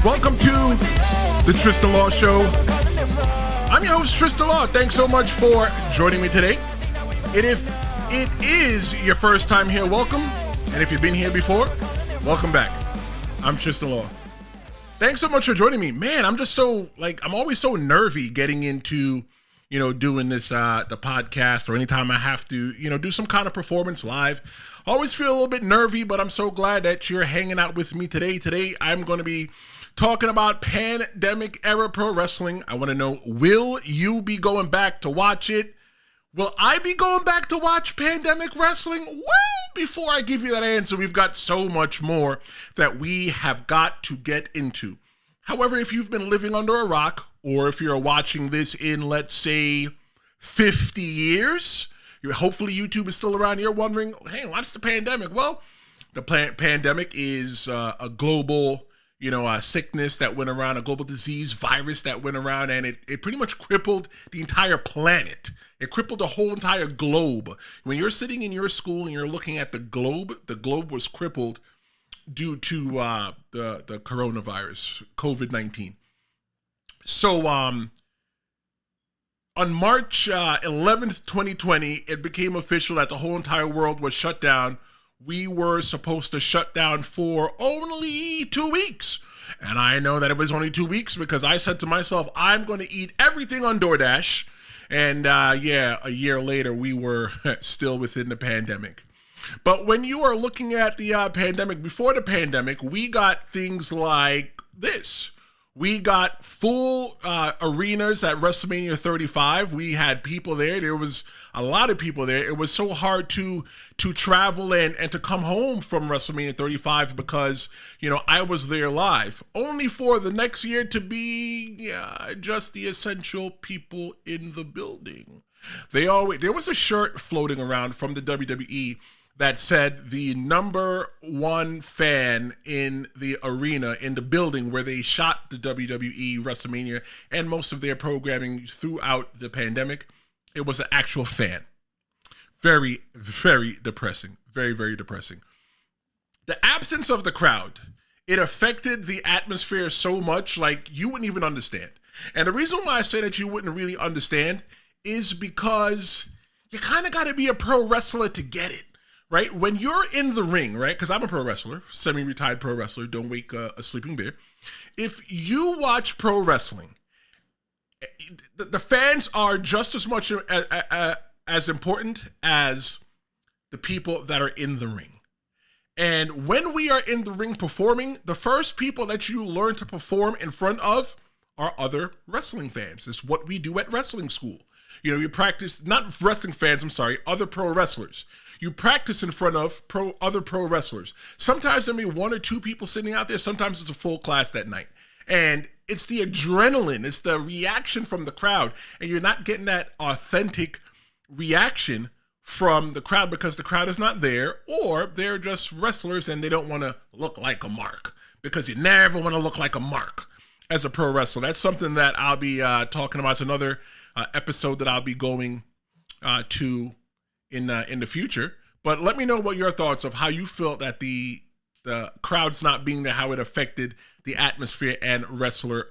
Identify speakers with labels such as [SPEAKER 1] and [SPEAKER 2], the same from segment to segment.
[SPEAKER 1] Welcome to the Tristan Law Show. I'm your host, Tristan Law. Thanks so much for joining me today. And if it is your first time here, welcome. And if you've been here before, welcome back. I'm Tristan Law. Thanks so much for joining me. Man, I'm just so, I'm always so nervy getting into, doing this, the podcast, or anytime I have to, do some kind of performance live. I always feel a little bit nervy, but I'm so glad that you're hanging out with me today. Today, I'm going to be talking about pandemic era pro wrestling. I want to know, will you be going back to watch it? Will I be going back to watch pandemic wrestling? Well, before I give you that answer, we've got so much more that we have got to get into. However, if you've been living under a rock, or if you're watching this in, let's say, 50 years, hopefully YouTube is still around, you're wondering, hey, what's the pandemic? Well, the pandemic is a global sickness that went around, a global disease, virus that went around, and it pretty much crippled the entire planet. It crippled the whole entire globe. When you're sitting in your school and you're looking at the globe was crippled due to the coronavirus, COVID-19. So on March 11th, 2020, it became official that the whole entire world was shut down. We were supposed to shut down for only 2 weeks. And I know that it was only 2 weeks because I said to myself, I'm going to eat everything on DoorDash. And a year later, we were still within the pandemic. But when you are looking at the pandemic, before the pandemic, we got things like this. We got full arenas at WrestleMania 35. We had people there. There was a lot of people there. It was so hard to travel and to come home from WrestleMania 35 because, I was there live. Only for the next year to be just the essential people in the building. There was a shirt floating around from the WWE that said the number one fan in the arena, in the building where they shot the WWE WrestleMania and most of their programming throughout the pandemic, it was an actual fan. Very, very depressing. Very, very depressing. The absence of the crowd, it affected the atmosphere so much, you wouldn't even understand. And the reason why I say that you wouldn't really understand is because you kind of got to be a pro wrestler to get it. Right? When you're in the ring, right? Because I'm a pro wrestler, semi-retired pro wrestler, don't wake a sleeping bear. If you watch pro wrestling, the fans are just as much as important as the people that are in the ring. And when we are in the ring performing, the first people that you learn to perform in front of are other wrestling fans. It's what we do at wrestling school. You practice, not wrestling fans, other pro wrestlers. You practice in front of other pro wrestlers. Sometimes there may be one or two people sitting out there. Sometimes it's a full class that night. And it's the adrenaline. It's the reaction from the crowd. And you're not getting that authentic reaction from the crowd because the crowd is not there, or they're just wrestlers and they don't want to look like a mark, because you never want to look like a mark as a pro wrestler. That's something that I'll be talking about. It's another episode that I'll be going to in the future. But let me know what your thoughts of how you felt that the crowds not being there, how it affected the atmosphere and wrestler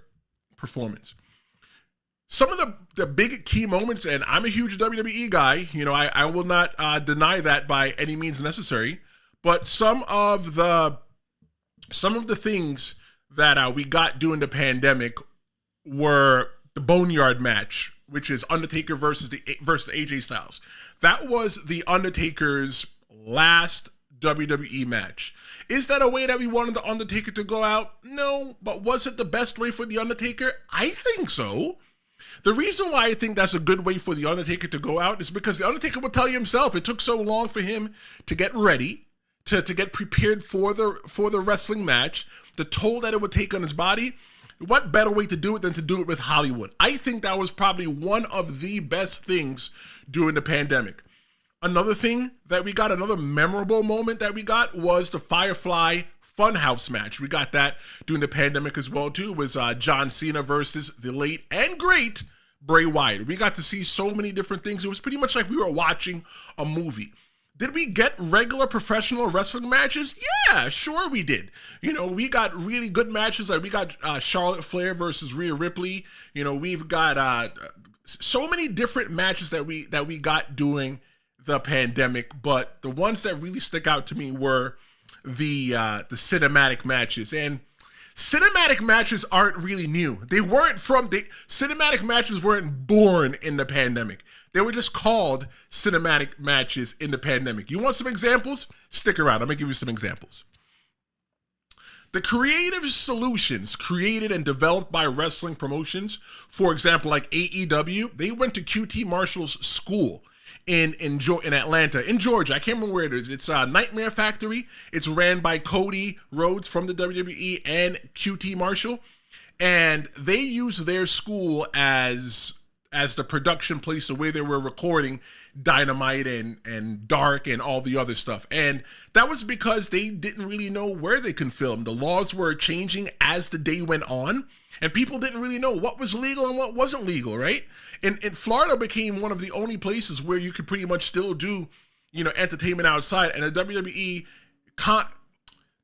[SPEAKER 1] performance. Some of the big key moments, and I'm a huge WWE guy, I will not deny that by any means necessary, but some of the things that we got during the pandemic were the Boneyard match, which is Undertaker versus AJ Styles. That was the Undertaker's last WWE match. Is that a way that we wanted the Undertaker to go out? No, but was it the best way for the Undertaker? I think so. The reason why I think that's a good way for the Undertaker to go out is because the Undertaker will tell you himself, it took so long for him to get ready, to get prepared for the wrestling match, the toll that it would take on his body. What better way to do it than to do it with Hollywood? I think that was probably one of the best things during the pandemic. Another thing that we got, another memorable moment that we got, was the Firefly Funhouse match. We got that during the pandemic as well too. It was John Cena versus the late and great Bray Wyatt. We got to see so many different things. It was pretty much like we were watching a movie. Did we get regular professional wrestling matches? Yeah, sure we did. We got really good matches. Like we got Charlotte Flair versus Rhea Ripley. We've got so many different matches that we got during the pandemic. But the ones that really stick out to me were the cinematic matches. And cinematic matches aren't really new. Cinematic matches weren't born in the pandemic. They were just called cinematic matches in the pandemic. You want some examples? Stick around. I'm going to give you some examples. The creative solutions created and developed by wrestling promotions, for example, like AEW, they went to QT Marshall's school in Atlanta, in Georgia. I can't remember where it is. It's Nightmare Factory. It's ran by Cody Rhodes from the WWE and QT Marshall. And they used their school as the production place, the way they were recording Dynamite and Dark and all the other stuff. And that was because they didn't really know where they could film. The laws were changing as the day went on, and people didn't really know what was legal and what wasn't legal, right? And Florida became one of the only places where you could pretty much still do, entertainment outside. And the WWE,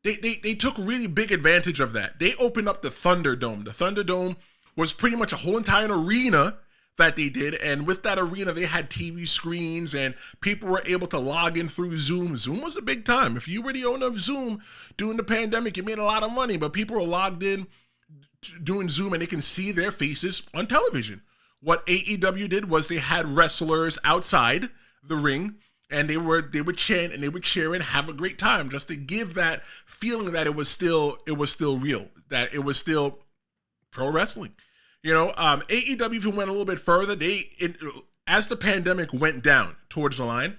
[SPEAKER 1] they took really big advantage of that. They opened up the Thunderdome. The Thunderdome was pretty much a whole entire arena that they did, and with that arena they had TV screens and people were able to log in through Zoom. Zoom was a big time. If you were the owner of Zoom during the pandemic, you made a lot of money, but people were logged in doing Zoom and they can see their faces on television. What AEW did was they had wrestlers outside the ring and they would chant and they would cheer and have a great time, just to give that feeling that it was still real, that it was still pro wrestling. AEW even went a little bit further. As the pandemic went down towards the line,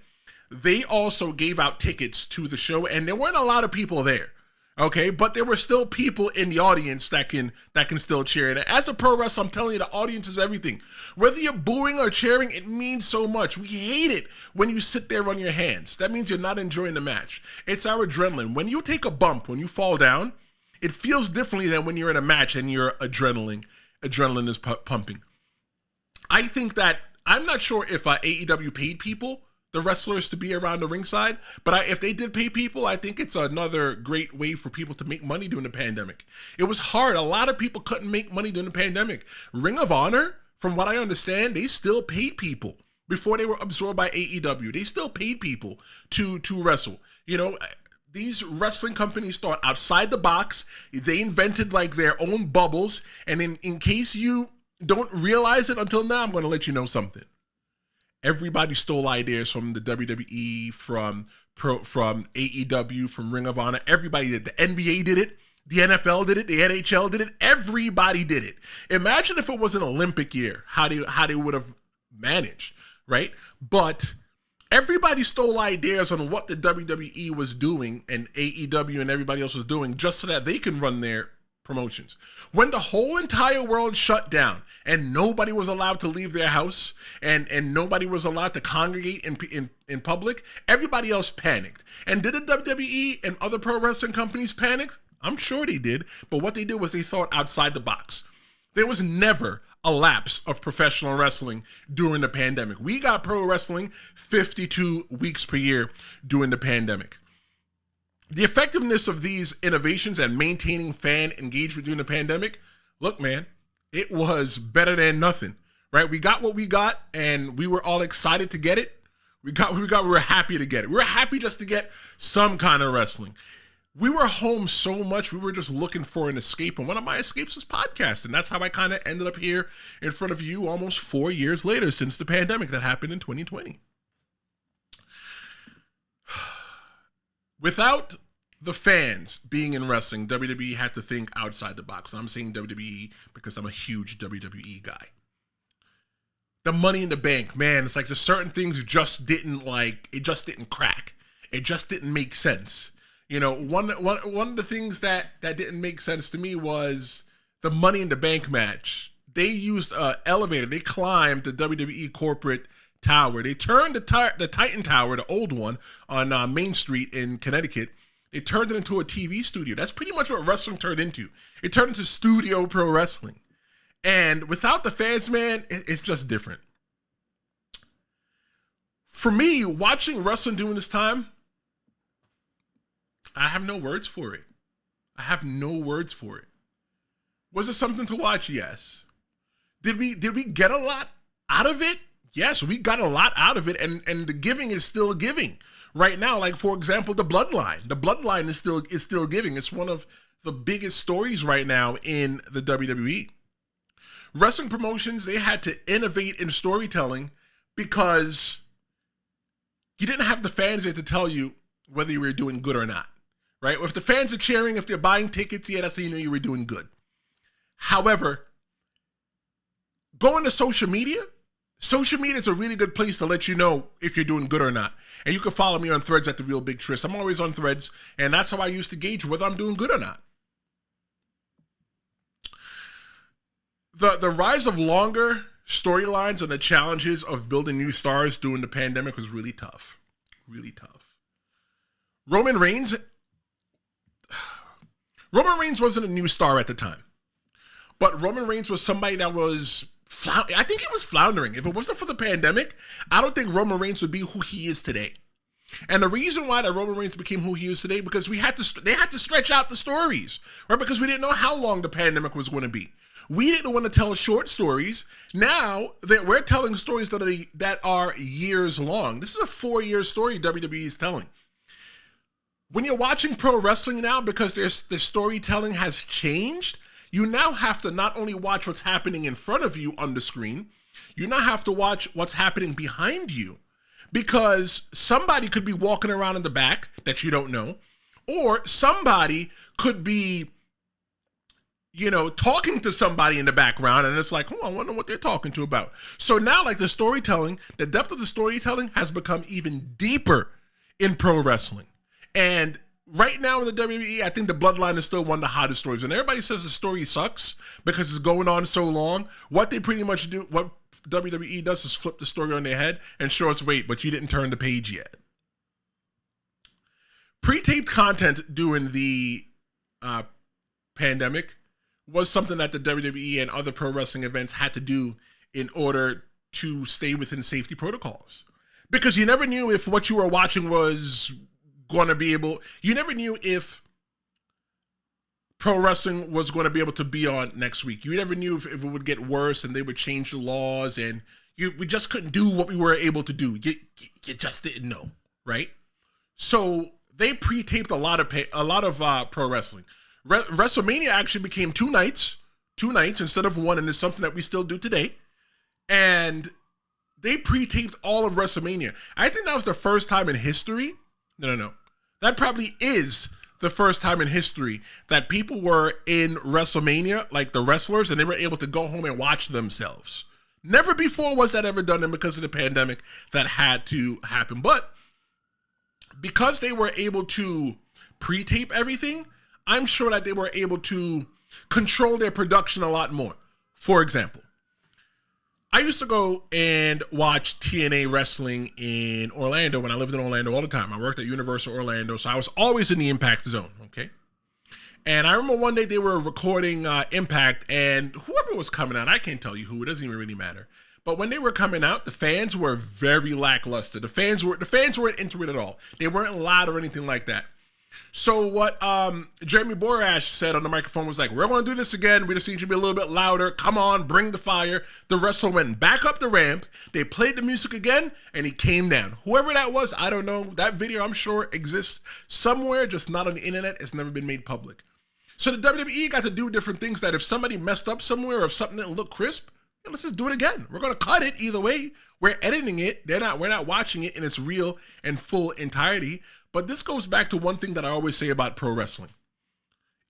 [SPEAKER 1] they also gave out tickets to the show, and there weren't a lot of people there. Okay, but there were still people in the audience that can still cheer. And as a pro wrestler, I'm telling you, the audience is everything. Whether you're booing or cheering, it means so much. We hate it when you sit there on your hands. That means you're not enjoying the match. It's our adrenaline. When you take a bump, when you fall down, it feels differently than when you're in a match and your adrenaline is pumping. I think that, I'm not sure if AEW paid people, the wrestlers, to be around the ringside, but if they did pay people, I think it's another great way for people to make money during the pandemic. It was hard. A lot of people couldn't make money during the pandemic. Ring of Honor, from what I understand, they still paid people before they were absorbed by AEW. They still paid people to wrestle. These wrestling companies thought outside the box. They invented their own bubbles. And in case you don't realize it until now, I'm going to let you know something. Everybody stole ideas from the WWE, from AEW, from Ring of Honor. Everybody did. The NBA did it. The NFL did it. The NHL did it. Everybody did it. Imagine if it was an Olympic year, how they would have managed, right? But everybody stole ideas on what the WWE was doing and AEW and everybody else was doing just so that they can run their promotions. When the whole entire world shut down and nobody was allowed to leave their house and nobody was allowed to congregate in public, everybody else panicked. And did the WWE and other pro wrestling companies panic? I'm sure they did. But what they did was they thought outside the box. There was never a lapse of professional wrestling during the pandemic. We got pro wrestling 52 weeks per year during the pandemic. The effectiveness of these innovations and maintaining fan engagement during the pandemic, look, man, it was better than nothing, right? We got what we got, and we were all excited to get it. We were happy to get it. We were happy just to get some kind of wrestling. We were home so much, we were just looking for an escape, and one of my escapes is podcasting. That's how I kind of ended up here in front of you almost 4 years later since the pandemic that happened in 2020. Without the fans being in wrestling, WWE had to think outside the box. And I'm saying WWE because I'm a huge WWE guy. The Money in the Bank, man, it's like there's certain things just didn't crack. It just didn't make sense. One of the things that didn't make sense to me was the Money in the Bank match. They used an elevator. They climbed the WWE corporate tower. They turned the Titan Tower, the old one, on Main Street in Connecticut. They turned it into a TV studio. That's pretty much what wrestling turned into. It turned into studio pro wrestling. And without the fans, man, it's just different. For me, watching wrestling during this time, I have no words for it. I have no words for it. Was it something to watch? Yes. Did we get a lot out of it? Yes, we got a lot out of it, and the giving is still giving right now. Like, for example, the Bloodline. The Bloodline is still giving. It's one of the biggest stories right now in the WWE. Wrestling promotions, they had to innovate in storytelling because you didn't have the fans there to tell you whether you were doing good or not, right? If the fans are cheering, if they're buying tickets, yeah, that's how you know you were doing good. However, going to social media is a really good place to let you know if you're doing good or not. And you can follow me on Threads at The Real Big Tris. I'm always on Threads, and that's how I used to gauge whether I'm doing good or not. The rise of longer storylines and the challenges of building new stars during the pandemic was really tough. Really tough. Roman Reigns wasn't a new star at the time. But Roman Reigns was somebody that was, I think he was floundering. If it wasn't for the pandemic, I don't think Roman Reigns would be who he is today. And the reason why that Roman Reigns became who he is today, because they had to stretch out the stories, right? Because we didn't know how long the pandemic was going to be. We didn't want to tell short stories. Now that we're telling stories that are years long. This is a 4-year story WWE is telling. When you're watching pro wrestling now, because their storytelling has changed, you now have to not only watch what's happening in front of you on the screen, you now have to watch what's happening behind you, because somebody could be walking around in the back that you don't know, or somebody could be, talking to somebody in the background, and it's like, I wonder what they're talking to about. So now, like, the depth of the storytelling has become even deeper in pro wrestling. And right now in the WWE, I think the Bloodline is still one of the hottest stories. And everybody says the story sucks because it's going on so long. What they pretty much do, what WWE does, is flip the story on their head and show us, wait, but you didn't turn the page yet. Pre-taped content during the pandemic was something that the WWE and other pro wrestling events had to do in order to stay within safety protocols. Because you never knew if what you were watching was going to be able, you never knew if pro wrestling was going to be able to be on next week. You never knew if it would get worse and they would change the laws, and we just couldn't do what we were able to do. You just didn't know, right? So they pre-taped a lot of pro wrestling. WrestleMania actually became two nights instead of one, and it's something that we still do today. And they pre-taped all of WrestleMania. I think that was the first time in history. No. That probably is the first time in history that people were in WrestleMania, like the wrestlers, and they were able to go home and watch themselves. Never before was that ever done, and because of the pandemic, that had to happen. But because they were able to pre-tape everything, I'm sure that they were able to control their production a lot more. For example, I used to go and watch TNA wrestling in Orlando when I lived in Orlando all the time. I worked at Universal Orlando, so I was always in the Impact Zone, okay? And I remember one day they were recording Impact, and whoever was coming out, I can't tell you who, it doesn't even really matter. But when they were coming out, the fans were very lackluster. The fans weren't into it at all. They weren't loud or anything like that. So what Jeremy Borash said on the microphone was like, we're going to do this again. We just need you to be a little bit louder. Come on, bring the fire. The wrestler went back up the ramp. They played the music again, and he came down. Whoever that was, I don't know. That video, I'm sure, exists somewhere, just not on the internet. It's never been made public. So the WWE got to do different things that if somebody messed up somewhere or if something didn't look crisp, let's just do it again. We're going to cut it either way. We're editing it. We're not watching it in its real and full entirety. But this goes back to one thing that I always say about pro wrestling.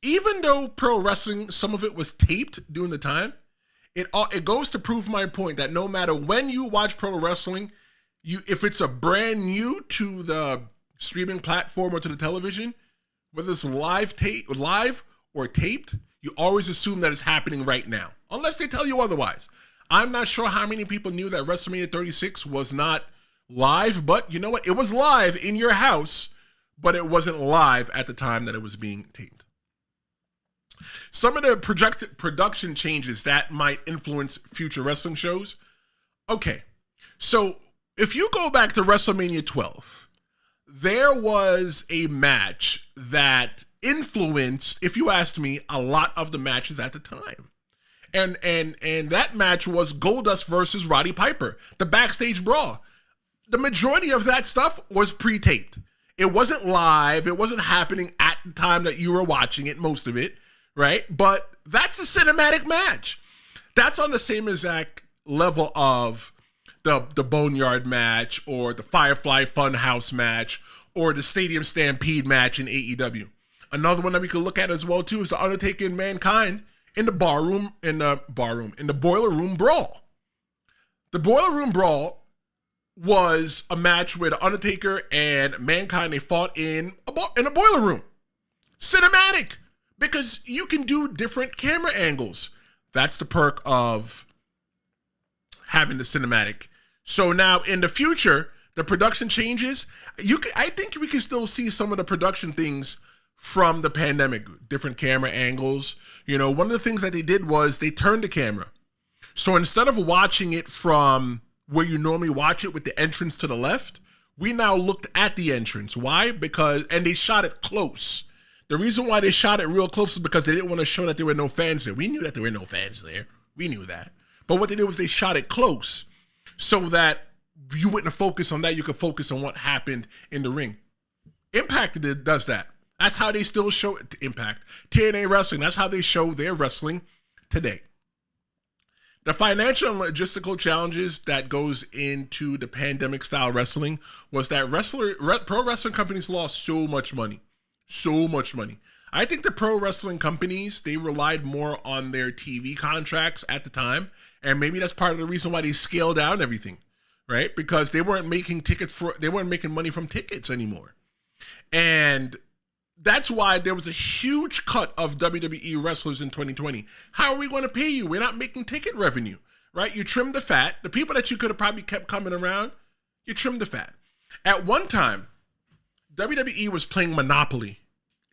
[SPEAKER 1] Even though pro wrestling, some of it was taped during the time, it goes to prove my point that no matter when you watch pro wrestling, if it's a brand new to the streaming platform or to the television, whether it's live or taped, you always assume that it's happening right now, unless they tell you otherwise. I'm not sure how many people knew that WrestleMania 36 was not live, but you know what? It was live in your house, but it wasn't live at the time that it was being taped. Some of the projected production changes that might influence future wrestling shows. Okay, so if you go back to WrestleMania 12, there was a match that influenced, if you asked me, a lot of the matches at the time. And that match was Goldust versus Roddy Piper, the backstage brawl. The majority of that stuff was pre-taped. It wasn't live. It wasn't happening at the time that you were watching it, most of it, right? But that's a cinematic match. That's on the same exact level of the Boneyard match or the Firefly Funhouse match or the Stadium Stampede match in AEW. Another one that we could look at as well, too, is the Undertaker and Mankind in the Boiler Room Brawl. The Boiler Room Brawl was a match where the Undertaker and Mankind, they fought in a boiler room. Cinematic, because you can do different camera angles. That's the perk of having the cinematic. So now in the future, the production changes. I think we can still see some of the production things from the pandemic, different camera angles. You know, one of the things that they did was they turned the camera. So instead of watching it from where you normally watch it with the entrance to the left, we now looked at the entrance. Why? And they shot it close. The reason why they shot it real close is because they didn't want to show that there were no fans there. We knew that there were no fans there. We knew that. But what they did was they shot it close so that you wouldn't focus on that. You could focus on what happened in the ring. Impact does that. That's how they still show Impact. TNA Wrestling, that's how they show their wrestling today. The financial and logistical challenges that goes into the pandemic style wrestling was that pro wrestling companies lost so much money. So much money. I think the pro wrestling companies, they relied more on their TV contracts at the time. And maybe that's part of the reason why they scaled down everything, right? Because they weren't making money from tickets anymore. And that's why there was a huge cut of WWE wrestlers in 2020. How are we going to pay you? We're not making ticket revenue, right? You trimmed the fat. The people that you could have probably kept coming around, you trimmed the fat. At one time, WWE was playing Monopoly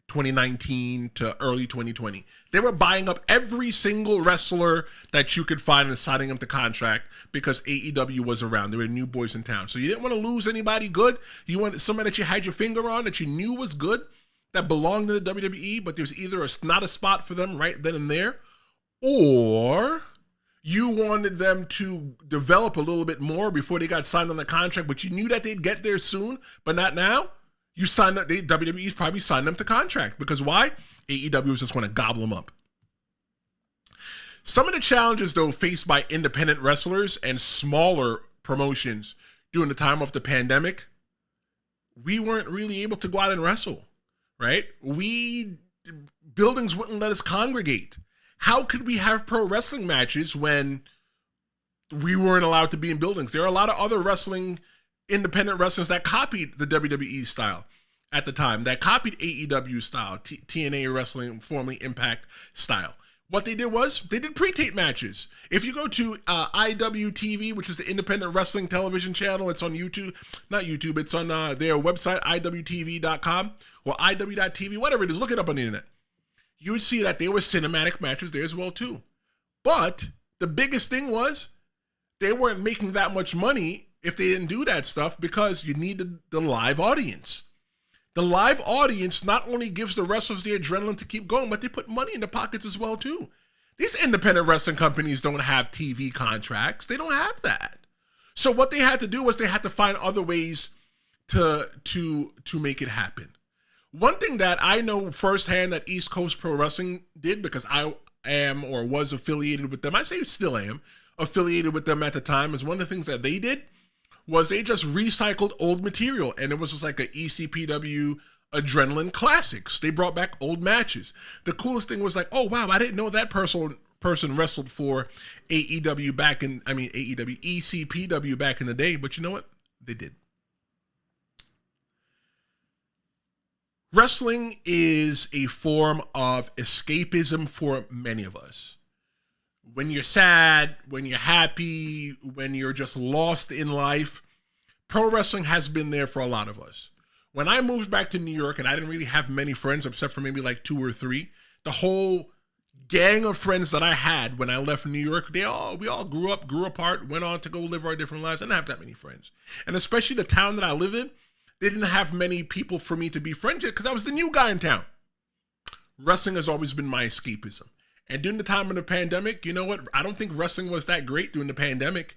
[SPEAKER 1] 2019 to early 2020. They were buying up every single wrestler that you could find and signing them to contract because AEW was around. There were new boys in town. So you didn't want to lose anybody good. You wanted somebody that you had your finger on, that you knew was good, that belonged to the WWE, but there's either not a spot for them right then and there, or you wanted them to develop a little bit more before they got signed on the contract, but you knew that they'd get there soon, but not now. You signed up, WWE's probably signed them to contract, because why? AEW was just going to gobble them up. Some of the challenges, though, faced by independent wrestlers and smaller promotions during the time of the pandemic, we weren't really able to go out and wrestle. Right? Buildings wouldn't let us congregate. How could we have pro wrestling matches when we weren't allowed to be in buildings? There are a lot of other independent wrestlers that copied the WWE style at the time, that copied AEW style, TNA Wrestling, formerly Impact style. What they did was they did pre-tape matches. If you go to IWTV, which is the independent wrestling television channel, it's on YouTube, not YouTube, it's on their website, IWTV.com or IW.TV, whatever it is, look it up on the internet. You would see that there were cinematic matches there as well too. But the biggest thing was they weren't making that much money if they didn't do that stuff because you needed the live audience. The live audience not only gives the wrestlers the adrenaline to keep going, but they put money in the pockets as well too. These independent wrestling companies don't have TV contracts. They don't have that. So what they had to do was they had to find other ways to make it happen. One thing that I know firsthand that East Coast Pro Wrestling did, because I am or was affiliated with them, I say still am affiliated with them at the time, is one of the things that they did was they just recycled old material, and it was just like a ECPW Adrenaline Classics. They brought back old matches. The coolest thing was like, oh wow, I didn't know that person wrestled for ECPW back in the day, but you know what? They did. Wrestling is a form of escapism for many of us. When you're sad, when you're happy, when you're just lost in life, pro wrestling has been there for a lot of us. When I moved back to New York and I didn't really have many friends except for maybe like 2 or 3, the whole gang of friends that I had when I left New York, we all grew apart, went on to go live our different lives. I didn't have that many friends. And especially the town that I live in, they didn't have many people for me to be friends with because I was the new guy in town. Wrestling has always been my escapism. And during the time of the pandemic, you know what? I don't think wrestling was that great during the pandemic,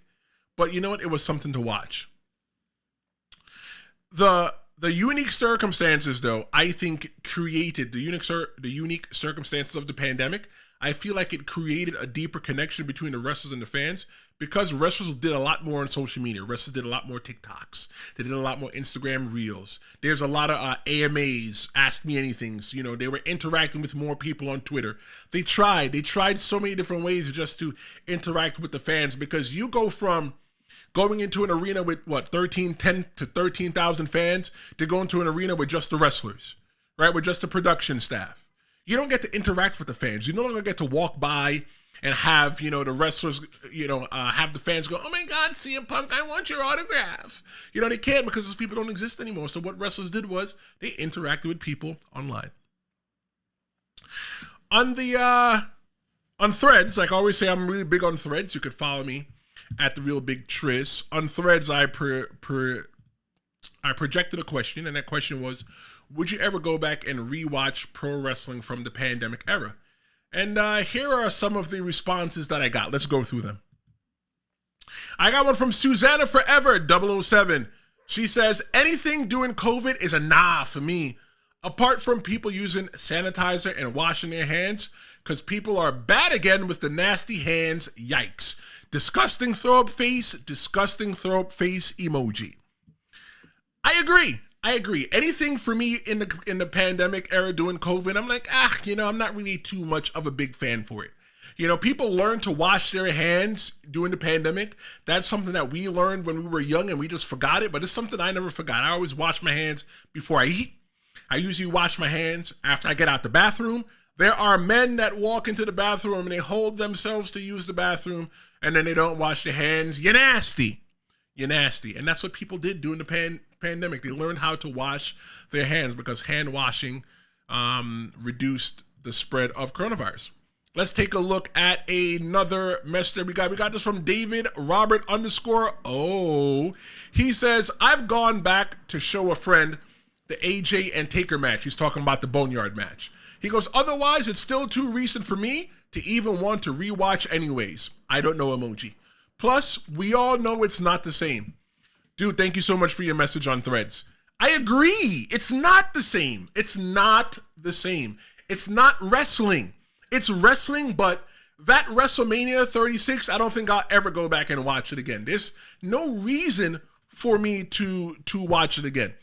[SPEAKER 1] but you know what? It was something to watch. The unique circumstances, though, I think created the unique circumstances of the pandemic. I feel like it created a deeper connection between the wrestlers and the fans because wrestlers did a lot more on social media. Wrestlers did a lot more TikToks. They did a lot more Instagram Reels. There's a lot of AMAs, Ask Me Anythings. You know, they were interacting with more people on Twitter. They tried so many different ways just to interact with the fans because you go from going into an arena with 10 to 13,000 fans to go into an arena with just the wrestlers, right? With just the production staff. You don't get to interact with the fans. You no longer get to walk by and have, the wrestlers, have the fans go, oh my God, CM Punk, I want your autograph. They can't because those people don't exist anymore. So what wrestlers did was they interacted with people online. On Threads, like I always say, I'm really big on Threads. You could follow me at The Real Big Tris. On Threads, I projected a question, and that question was, would you ever go back and rewatch pro wrestling from the pandemic era? And here are some of the responses that I got. Let's go through them. I got one from Susanna Forever 007. She says, anything during COVID is a nah for me. Apart from people using sanitizer and washing their hands, because people are bad again with the nasty hands. Yikes. Disgusting throw up face emoji. I agree. Anything for me in the pandemic era doing COVID, I'm like, I'm not really too much of a big fan for it. People learn to wash their hands during the pandemic. That's something that we learned when we were young and we just forgot it, but it's something I never forgot. I always wash my hands before I eat. I usually wash my hands after I get out the bathroom. There are men that walk into the bathroom and they hold themselves to use the bathroom and then they don't wash their hands. You're nasty. And that's what people did during the pandemic. They learned how to wash their hands because hand washing reduced the spread of coronavirus. Let's take a look at another message we got. We got this from David Robert _. He says, I've gone back to show a friend the AJ and Taker match. He's talking about the Boneyard match. He goes, otherwise, it's still too recent for me to even want to rewatch anyways. I don't know emoji. Plus, we all know it's not the same. Dude, thank you so much for your message on Threads. I agree. It's not the same. It's not wrestling. It's wrestling, but that WrestleMania 36, I don't think I'll ever go back and watch it again. There's no reason for me to watch it again.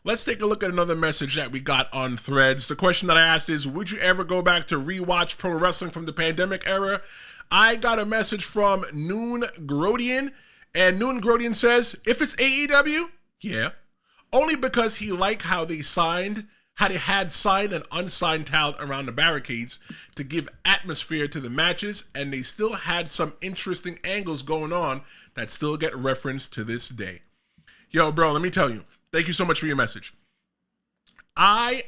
[SPEAKER 1] Let's take a look at another message that we got on Threads. The question that I asked is, would you ever go back to rewatch pro wrestling from the pandemic era? I got a message from Noon Grodian, and Noon Grodian says, if it's AEW, yeah. Only because he liked how they had signed and unsigned talent around the barricades to give atmosphere to the matches, and they still had some interesting angles going on that still get referenced to this day. Yo, bro, let me tell you. Thank you so much for your message. I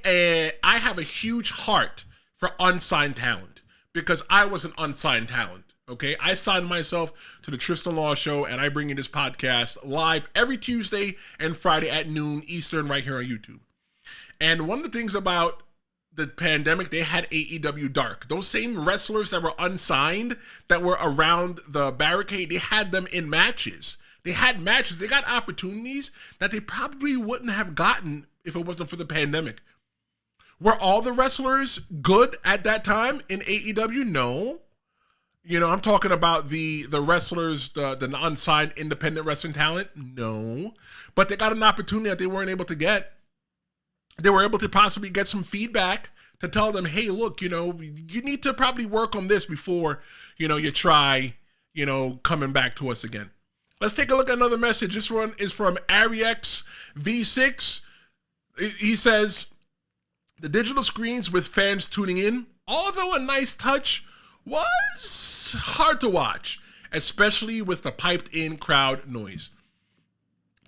[SPEAKER 1] have a huge heart for unsigned talent because I was an unsigned talent, okay? I signed myself to the Tristan Law Show, and I bring you this podcast live every Tuesday and Friday at noon Eastern right here on YouTube. And one of the things about the pandemic, they had AEW Dark. Those same wrestlers that were unsigned, that were around the barricade, they had them in matches. They had matches. They got opportunities that they probably wouldn't have gotten if it wasn't for the pandemic. Were all the wrestlers good at that time in AEW? No. I'm talking about the wrestlers, the unsigned independent wrestling talent? No. But they got an opportunity that they weren't able to get. They were able to possibly get some feedback to tell them, hey, look, you need to probably work on this before, you try, coming back to us again. Let's take a look at another message. This one is from Ariex V6. He says, the digital screens with fans tuning in, although a nice touch, was hard to watch, especially with the piped-in crowd noise.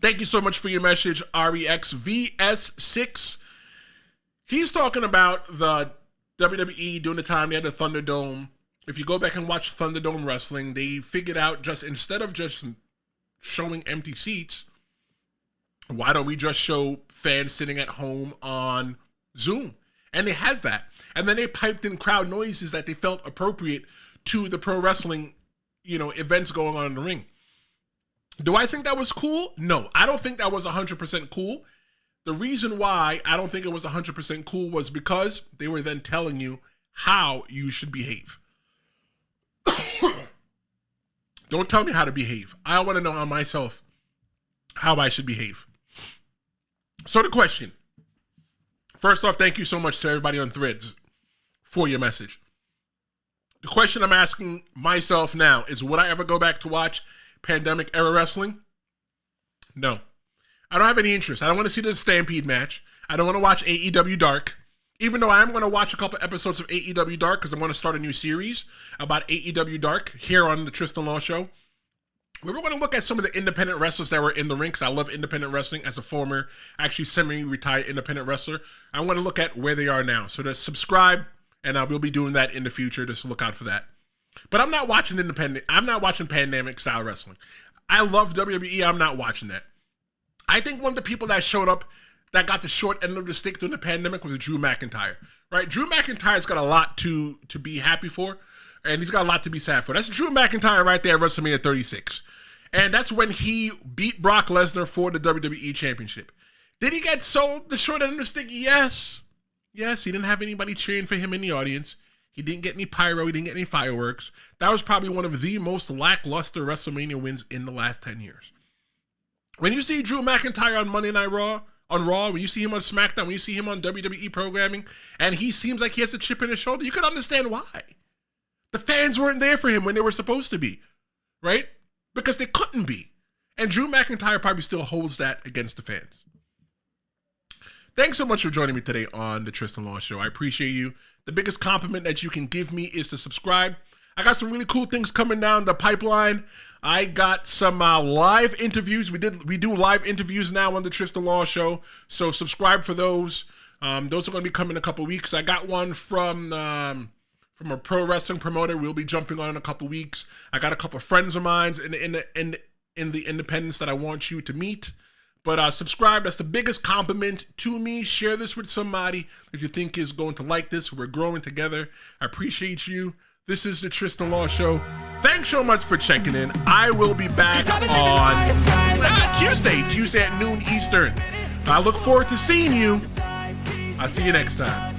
[SPEAKER 1] Thank you so much for your message, REX VS6. He's talking about the WWE during the time they had the Thunderdome. If you go back and watch Thunderdome wrestling, they figured out just instead of just showing empty seats, why don't we just show fans sitting at home on Zoom? And they had that. And then they piped in crowd noises that they felt appropriate to the pro wrestling, events going on in the ring. Do I think that was cool? No, I don't think that was 100% cool. The reason why I don't think it was 100% cool was because they were then telling you how you should behave. Don't tell me how to behave. I want to know on myself how I should behave. So the question. First off, thank you so much to everybody on Threads for your message. The question I'm asking myself now is, would I ever go back to watch pandemic era wrestling? No. I don't have any interest. I don't want to see the Stampede match. I don't want to watch AEW Dark. Even though I am going to watch a couple episodes of AEW Dark because I'm going to start a new series about AEW Dark here on the Tristan Law Show. We were going to look at some of the independent wrestlers that were in the ring because I love independent wrestling as a former, actually semi-retired independent wrestler. I want to look at where they are now. So to subscribe, and I will be doing that in the future. Just look out for that. But I'm not watching independent. I'm not watching pandemic style wrestling. I love WWE. I'm not watching that. I think one of the people that showed up that got the short end of the stick during the pandemic was Drew McIntyre, right? Drew McIntyre's got a lot to be happy for, and he's got a lot to be sad for. That's Drew McIntyre right there at WrestleMania 36. And that's when he beat Brock Lesnar for the WWE Championship. Did he get sold the short end of the stick? Yes. Yes, he didn't have anybody cheering for him in the audience. He didn't get any pyro. He didn't get any fireworks. That was probably one of the most lackluster WrestleMania wins in the last 10 years. When you see Drew McIntyre on Monday Night Raw, when you see him on SmackDown, when you see him on WWE programming, and he seems like he has a chip in his shoulder, you can understand why. The fans weren't there for him when they were supposed to be, right? Because they couldn't be. And Drew McIntyre probably still holds that against the fans. Thanks so much for joining me today on the Tristan Law Show. I appreciate you. The biggest compliment that you can give me is to subscribe. I got some really cool things coming down the pipeline. I got some live interviews. We do live interviews now on the Tristan Law Show, so subscribe for those. Those are going to be coming in a couple weeks. I got one from a pro wrestling promoter. We'll be jumping on in a couple weeks. I got a couple of friends of mine in the independents that I want you to meet. But subscribe. That's the biggest compliment to me. Share this with somebody that you think is going to like this. We're growing together. I appreciate you. This is the Tristan Law Show. Thanks so much for checking in. I will be back on Tuesday at noon Eastern. I look forward to seeing you. I'll see you next time.